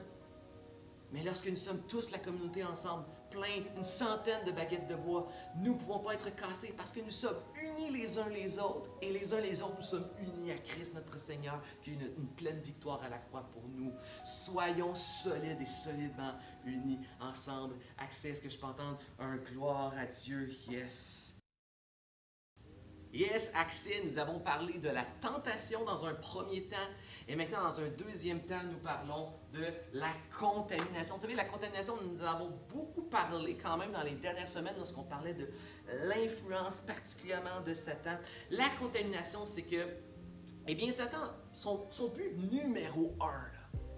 Speaker 1: Mais lorsque nous sommes tous la communauté ensemble, plein, une centaine de baguettes de bois, nous ne pouvons pas être cassés parce que nous sommes unis les uns les autres et les uns les autres, nous sommes unis à Christ notre Seigneur qui a une pleine victoire à la croix pour nous. Soyons solides et solidement unis ensemble. Accès, est-ce que je peux entendre un gloire à Dieu? Yes! Yes, accès, nous avons parlé de la tentation dans un premier temps et maintenant dans un deuxième temps, nous parlons de la contamination. Vous savez, la contamination, nous en avons beaucoup parlé quand même dans les dernières semaines lorsqu'on parlait de l'influence particulièrement de Satan. La contamination, c'est que, eh bien, Satan, son but numéro un,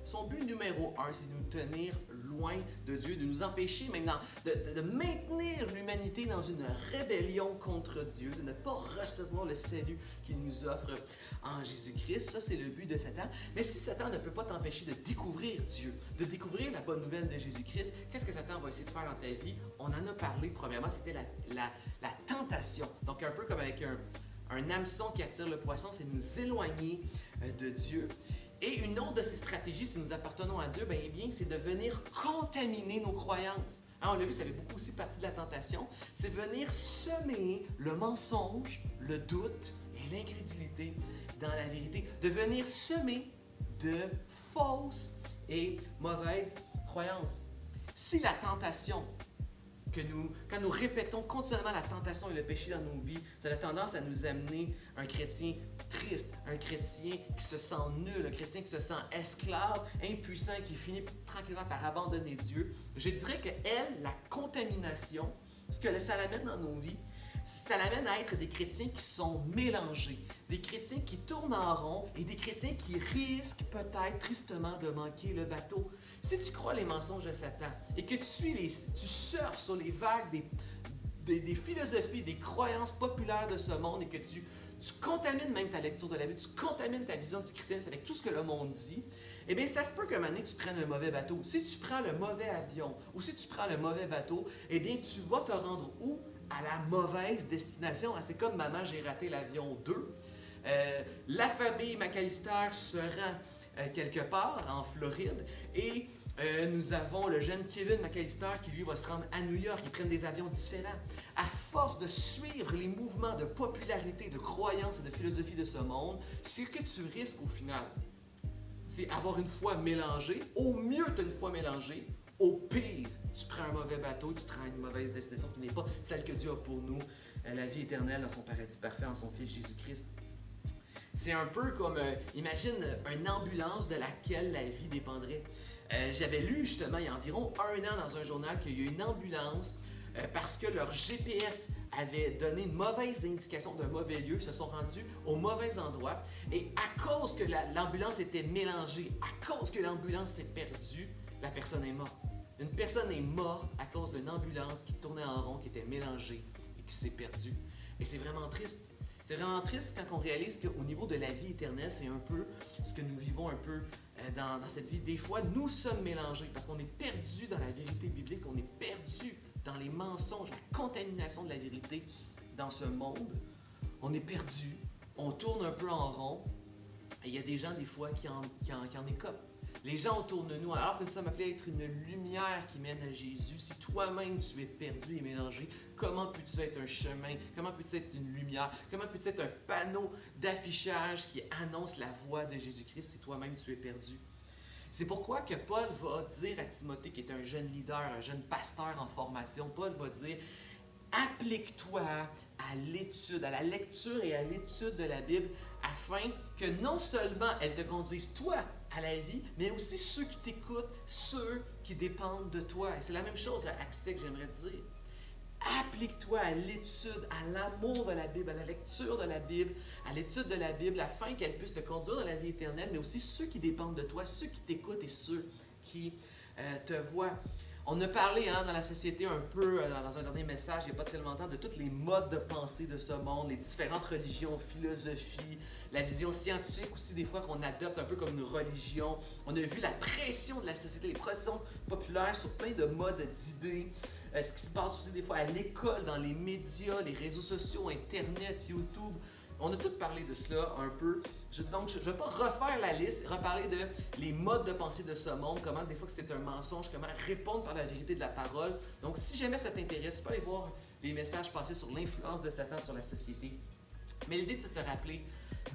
Speaker 1: son but numéro un, c'est de nous tenir loin de Dieu, de nous empêcher maintenant de maintenir l'humanité dans une rébellion contre Dieu, de ne pas recevoir le salut qu'il nous offre en Jésus-Christ. Ça, c'est le but de Satan. Mais si Satan ne peut pas t'empêcher de découvrir Dieu, de découvrir la bonne nouvelle de Jésus-Christ, qu'est-ce que Satan va essayer de faire dans ta vie? On en a parlé premièrement, c'était la tentation. Donc, un peu comme avec un hameçon qui attire le poisson, c'est nous éloigner de Dieu. Et une autre de ces stratégies, si nous appartenons à Dieu, bien, c'est de venir contaminer nos croyances. Hein, on l'a vu, ça fait beaucoup aussi partie de la tentation. C'est venir semer le mensonge, le doute et l'incrédulité dans la vérité. De venir semer de fausses et mauvaises croyances. Si la tentation, quand nous répétons continuellement la tentation et le péché dans nos vies, ça a tendance à nous amener un chrétien triste, un chrétien qui se sent nul, un chrétien qui se sent esclave, impuissant, qui finit tranquillement par abandonner Dieu. Je dirais que la contamination, ce que ça l'amène dans nos vies, ça l'amène à être des chrétiens qui sont mélangés, des chrétiens qui tournent en rond et des chrétiens qui risquent peut-être tristement de manquer le bateau. Si tu crois les mensonges de Satan et que tu surfes sur les vagues des philosophies, des croyances populaires de ce monde et que tu contamines même ta lecture de la Bible, tu contamines ta vision du christianisme avec tout ce que le monde dit, eh bien, ça se peut qu'à un moment donné, tu prennes un mauvais bateau. Si tu prends le mauvais avion ou si tu prends le mauvais bateau, eh bien, tu vas te rendre où? À la mauvaise destination. C'est comme Maman, j'ai raté l'avion 2. La famille McAllister se rend quelque part en Floride et Nous avons le jeune Kevin McAllister qui, lui, va se rendre à New York. Ils prennent des avions différents. À force de suivre les mouvements de popularité, de croyance et de philosophie de ce monde, ce que tu risques au final, c'est avoir une foi mélangée. Au mieux, tu as une foi mélangée. Au pire, tu prends un mauvais bateau, tu te rends à une mauvaise destination qui n'est pas celle que Dieu a pour nous, la vie éternelle dans son paradis parfait, en son Fils Jésus-Christ. C'est un peu comme, imagine une ambulance de laquelle la vie dépendrait. J'avais lu justement il y a environ 1 an dans un journal qu'il y a eu une ambulance parce que leur GPS avait donné une mauvaise indication d'un mauvais lieu, ils se sont rendus au mauvais endroit et à cause que l'ambulance était mélangée, à cause que l'ambulance s'est perdue, la personne est morte. Une personne est morte à cause d'une ambulance qui tournait en rond, qui était mélangée et qui s'est perdue. Et c'est vraiment triste. C'est vraiment triste quand on réalise qu'au niveau de la vie éternelle, c'est un peu ce que nous vivons un peu dans cette vie. Des fois, nous sommes mélangés parce qu'on est perdu dans la vérité biblique, on est perdu dans les mensonges, la contamination de la vérité dans ce monde. On est perdu, on tourne un peu en rond et il y a des gens des fois qui en écopent. Les gens autour de nous, alors que nous sommes appelés à être une lumière qui mène à Jésus, si toi-même tu es perdu et mélangé, comment peux-tu être un chemin? Comment peux-tu être une lumière? Comment peux-tu être un panneau d'affichage qui annonce la voix de Jésus-Christ si toi-même tu es perdu? C'est pourquoi que Paul va dire à Timothée, qui est un jeune leader, un jeune pasteur en formation, Paul va dire « Applique-toi à l'étude, à la lecture et à l'étude de la Bible, afin que non seulement elle te conduise toi à la vie, mais aussi ceux qui t'écoutent, ceux qui dépendent de toi. » Et c'est la même chose à accès que j'aimerais dire. Applique-toi à l'étude, à l'amour de la Bible, à la lecture de la Bible, à l'étude de la Bible, afin qu'elle puisse te conduire dans la vie éternelle, mais aussi ceux qui dépendent de toi, ceux qui t'écoutent et ceux qui te voient. On a parlé dans la société un peu, dans un dernier message, il n'y a pas très longtemps, de tous les modes de pensée de ce monde, les différentes religions, philosophies, la vision scientifique aussi, des fois qu'on adopte un peu comme une religion. On a vu la pression de la société, les pressions populaires sur plein de modes d'idées. Ce qui se passe aussi des fois à l'école, dans les médias, les réseaux sociaux, Internet, YouTube. On a tout parlé de cela un peu. Donc, je ne vais pas refaire la liste, reparler de les modes de pensée de ce monde, comment des fois que c'est un mensonge, comment répondre par la vérité de la parole. Donc, si jamais ça t'intéresse, tu peux aller voir les messages passés sur l'influence de Satan sur la société. Mais l'idée, c'est de se rappeler,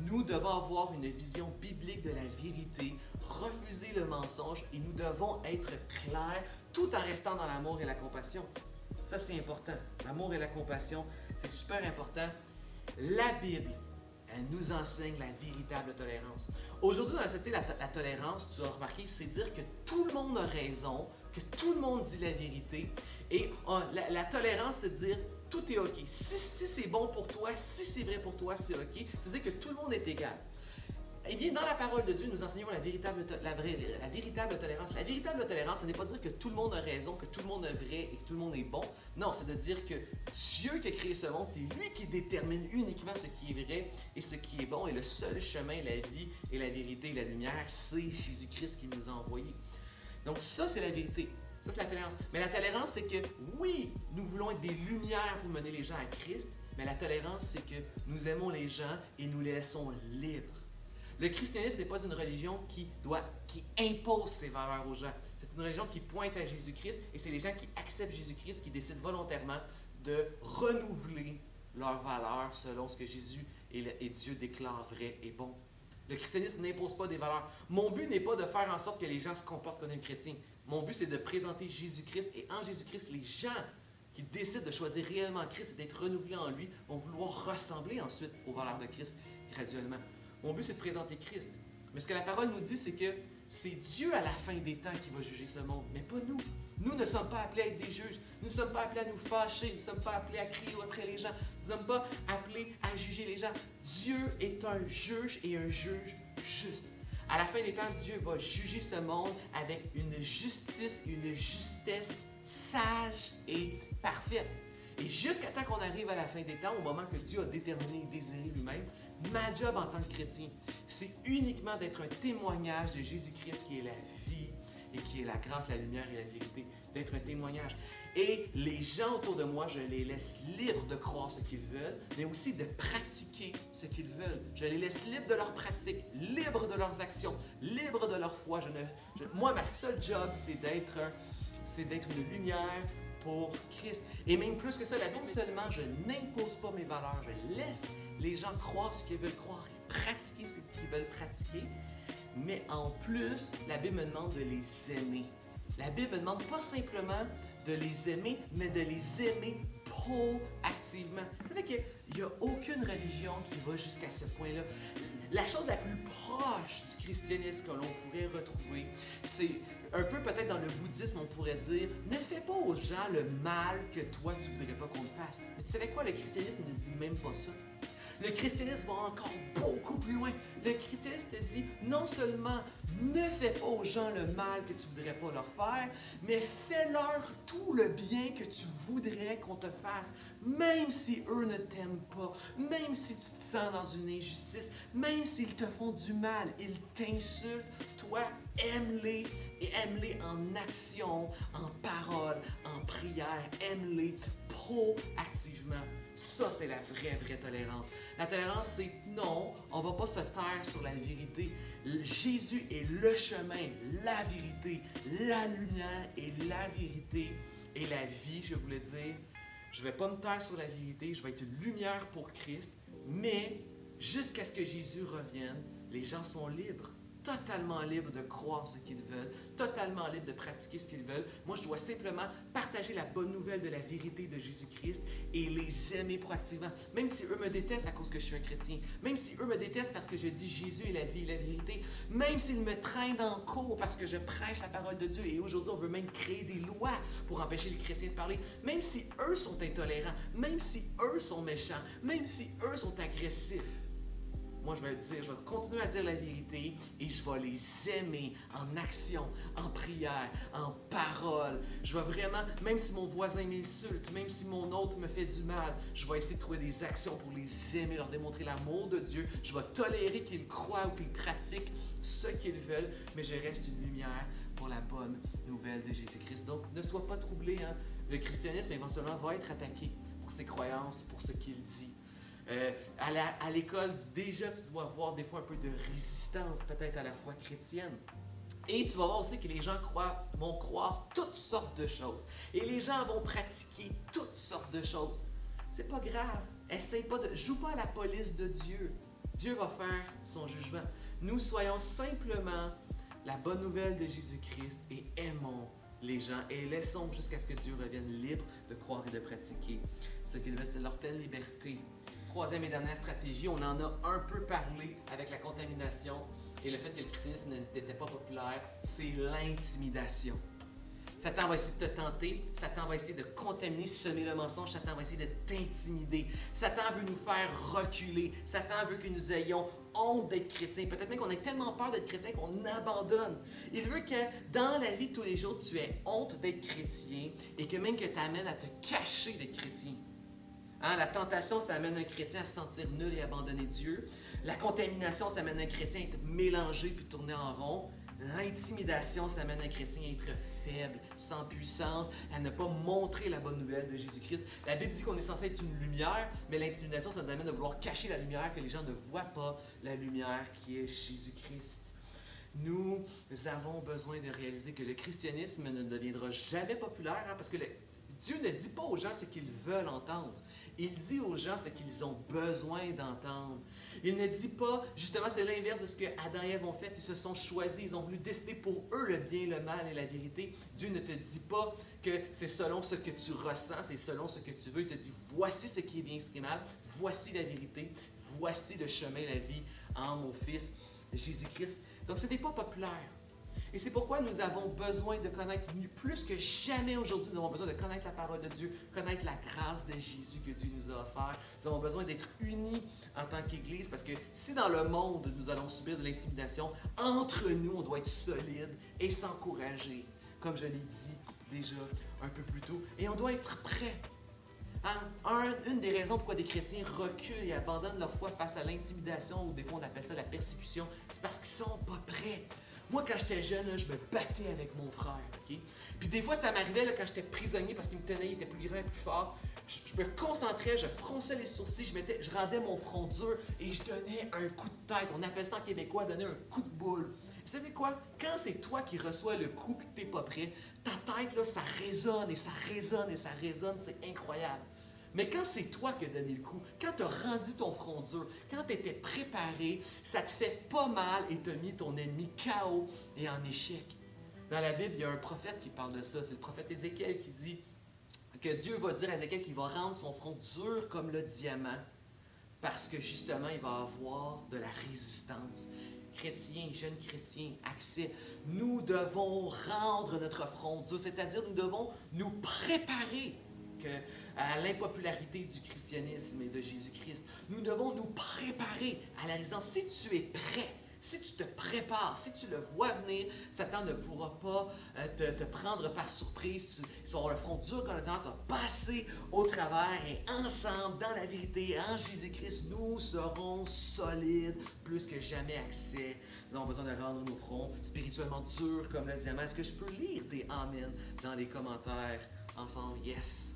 Speaker 1: nous devons avoir une vision biblique de la vérité, refuser le mensonge et nous devons être clairs tout en restant dans l'amour et la compassion. Ça, c'est important. L'amour et la compassion, c'est super important. La Bible, elle nous enseigne la véritable tolérance. Aujourd'hui, dans la société, la tolérance, tu as remarqué, c'est dire que tout le monde a raison, que tout le monde dit la vérité. Et la tolérance, c'est dire tout est OK. Si c'est bon pour toi, si c'est vrai pour toi, c'est OK. C'est-à-dire que tout le monde est égal. Eh bien, dans la parole de Dieu, nous enseignons la véritable tolérance. La véritable tolérance, ce n'est pas dire que tout le monde a raison, que tout le monde est vrai et que tout le monde est bon. Non, c'est de dire que Dieu qui a créé ce monde, c'est lui qui détermine uniquement ce qui est vrai et ce qui est bon. Et le seul chemin, la vie et la vérité et la lumière, c'est Jésus-Christ qui nous a envoyés. Donc ça, c'est la vérité. Ça, c'est la tolérance. Mais la tolérance, c'est que oui, nous voulons être des lumières pour mener les gens à Christ, mais la tolérance, c'est que nous aimons les gens et nous les laissons libres. Le christianisme n'est pas une religion qui impose ses valeurs aux gens. C'est une religion qui pointe à Jésus-Christ et c'est les gens qui acceptent Jésus-Christ qui décident volontairement de renouveler leurs valeurs selon ce que Jésus et Dieu déclarent vrai et bon. Le christianisme n'impose pas des valeurs. Mon but n'est pas de faire en sorte que les gens se comportent comme des chrétiens. Mon but, c'est de présenter Jésus-Christ et en Jésus-Christ, les gens qui décident de choisir réellement Christ et d'être renouvelés en lui vont vouloir ressembler ensuite aux valeurs de Christ graduellement. Mon but, c'est de présenter Christ. Mais ce que la parole nous dit, c'est que c'est Dieu à la fin des temps qui va juger ce monde, mais pas nous. Nous ne sommes pas appelés à être des juges. Nous ne sommes pas appelés à nous fâcher. Nous ne sommes pas appelés à crier après les gens. Nous ne sommes pas appelés à juger les gens. Dieu est un juge et un juge juste. À la fin des temps, Dieu va juger ce monde avec une justice, une justesse sage et parfaite. Et jusqu'à temps qu'on arrive à la fin des temps, au moment que Dieu a déterminé et désiré lui-même, ma job en tant que chrétien, c'est uniquement d'être un témoignage de Jésus-Christ qui est la vie et qui est la grâce, la lumière et la vérité. d'être un témoignage. Et les gens autour de moi, je les laisse libres de croire ce qu'ils veulent, mais aussi de pratiquer ce qu'ils veulent. Je les laisse libres de leurs pratiques, libres de leurs actions, libres de leur foi. Moi, ma seule job, c'est d'être une lumière pour Christ. Et même plus que ça, la Bible seulement, je n'impose pas mes valeurs, je laisse les gens croire ce qu'ils veulent croire et pratiquer ce qu'ils veulent pratiquer. Mais en plus, la Bible me demande de les aimer. La Bible me demande pas simplement de les aimer, mais de les aimer proactivement. Ça fait qu'il n'y a aucune religion qui va jusqu'à ce point-là. La chose la plus proche du christianisme que l'on pourrait retrouver, c'est un peu peut-être dans le bouddhisme, on pourrait dire, ne fais pas aux gens le mal que toi tu voudrais pas qu'on te fasse. Mais tu savais quoi, le christianisme ne dit même pas ça. Le christianisme va encore beaucoup plus loin. Le christianisme te dit non seulement ne fais pas aux gens le mal que tu ne voudrais pas leur faire, mais fais-leur tout le bien que tu voudrais qu'on te fasse, même si eux ne t'aiment pas, même si tu te sens dans une injustice, même s'ils te font du mal, ils t'insultent, toi, aime-les et aime-les en action, en parole, en prière, aime-les proactivement. Ça, c'est la vraie tolérance. La tolérance, c'est non, on ne va pas se taire sur la vérité. Jésus est le chemin, la vérité, la lumière et la vérité et la vie, je voulais dire. Je ne vais pas me taire sur la vérité, je vais être une lumière pour Christ, mais jusqu'à ce que Jésus revienne, les gens sont libres. Totalement libres de croire ce qu'ils veulent, totalement libres de pratiquer ce qu'ils veulent. Moi, je dois simplement partager la bonne nouvelle de la vérité de Jésus-Christ et les aimer proactivement. Même si eux me détestent à cause que je suis un chrétien, même si eux me détestent parce que je dis Jésus est la vie et la vérité, même s'ils me traînent en cours parce que je prêche la parole de Dieu et aujourd'hui, on veut même créer des lois pour empêcher les chrétiens de parler, même si eux sont intolérants, même si eux sont méchants, même si eux sont agressifs, moi, je vais continuer à dire la vérité et je vais les aimer en action, en prière, en parole. Je vais vraiment, même si mon voisin m'insulte, même si mon autre me fait du mal, je vais essayer de trouver des actions pour les aimer, leur démontrer l'amour de Dieu. Je vais tolérer qu'ils croient ou qu'ils pratiquent ce qu'ils veulent, mais je reste une lumière pour la bonne nouvelle de Jésus-Christ. Donc, ne sois pas troublé. Le christianisme, éventuellement, va être attaqué pour ses croyances, pour ce qu'il dit. À l'école, déjà, tu dois voir des fois un peu de résistance, peut-être à la foi chrétienne. Et tu vas voir aussi que les gens vont croire toutes sortes de choses. Et les gens vont pratiquer toutes sortes de choses. C'est pas grave. Joue pas à la police de Dieu. Dieu va faire son jugement. Nous soyons simplement la bonne nouvelle de Jésus-Christ et aimons les gens et laissons jusqu'à ce que Dieu revienne libre de croire et de pratiquer ce qu'il veut, c'est leur pleine liberté. Troisième et dernière stratégie, on en a un peu parlé avec la contamination et le fait que le christianisme n'était pas populaire, c'est l'intimidation. Satan va essayer de te tenter, Satan va essayer de contaminer, semer le mensonge, Satan va essayer de t'intimider. Satan veut nous faire reculer, Satan veut que nous ayons honte d'être chrétiens. Peut-être même qu'on ait tellement peur d'être chrétien qu'on abandonne. Il veut que dans la vie de tous les jours, tu aies honte d'être chrétien et que même que tu amènes à te cacher d'être chrétien. La tentation, ça amène un chrétien à se sentir nul et abandonner Dieu. La contamination, ça amène un chrétien à être mélangé puis tourner en rond. L'intimidation, ça amène un chrétien à être faible, sans puissance, à ne pas montrer la bonne nouvelle de Jésus-Christ. La Bible dit qu'on est censé être une lumière, mais l'intimidation, ça nous amène à vouloir cacher la lumière, que les gens ne voient pas la lumière qui est Jésus-Christ. Nous avons besoin de réaliser que le christianisme ne deviendra jamais populaire, parce que Dieu ne dit pas aux gens ce qu'ils veulent entendre. Il dit aux gens ce qu'ils ont besoin d'entendre. Il ne dit pas, justement, c'est l'inverse de ce que Adam et Ève ont fait. Ils se sont choisis, ils ont voulu décider pour eux le bien, le mal et la vérité. Dieu ne te dit pas que c'est selon ce que tu ressens, c'est selon ce que tu veux. Il te dit, voici ce qui est bien, ce qui est mal, voici la vérité, voici le chemin, la vie en mon Fils Jésus-Christ. Donc, ce n'est pas populaire. Et c'est pourquoi nous avons besoin de connaître, plus que jamais aujourd'hui, nous avons besoin de connaître la parole de Dieu, connaître la grâce de Jésus que Dieu nous a offert. Nous avons besoin d'être unis en tant qu'Église, parce que si dans le monde, nous allons subir de l'intimidation, entre nous, on doit être solide et s'encourager, comme je l'ai dit déjà un peu plus tôt, et on doit être prêt. Une des raisons pourquoi des chrétiens reculent et abandonnent leur foi face à l'intimidation, ou des fois on appelle ça la persécution, c'est parce qu'ils ne sont pas prêts. Moi, quand j'étais jeune, là, je me battais avec mon frère, OK? Puis des fois, ça m'arrivait là, quand j'étais prisonnier parce qu'il me tenait, il était plus grand, plus fort. Je me concentrais, je fronçais les sourcils, je rendais mon front dur et je donnais un coup de tête. On appelle ça en québécois donner un coup de boule. Vous savez quoi? Quand c'est toi qui reçois le coup et que tu n'es pas prêt, ta tête, là, ça résonne et ça résonne et ça résonne, c'est incroyable. Mais quand c'est toi qui as donné le coup, quand tu as rendu ton front dur, quand tu étais préparé, ça te fait pas mal et tu as mis ton ennemi KO et en échec. Dans la Bible, il y a un prophète qui parle de ça. C'est le prophète Ézéchiel qui dit que Dieu va dire à Ézéchiel qu'il va rendre son front dur comme le diamant parce que justement, il va avoir de la résistance. Chrétiens, jeunes chrétiens, accès. Nous devons rendre notre front dur, c'est-à-dire nous devons nous préparer à l'impopularité du christianisme et de Jésus-Christ. Nous devons nous préparer à la résistance. Si tu es prêt, si tu te prépares, si tu le vois venir, Satan ne pourra pas te prendre par surprise. Tu vas avoir le front dur comme le temps, tu vas passer au travers et ensemble, dans la vérité, en Jésus-Christ, nous serons solides, plus que jamais accès. Nous avons besoin de rendre nos fronts spirituellement durs comme le diamant. Est-ce que je peux lire des Amen dans les commentaires ensemble? Yes!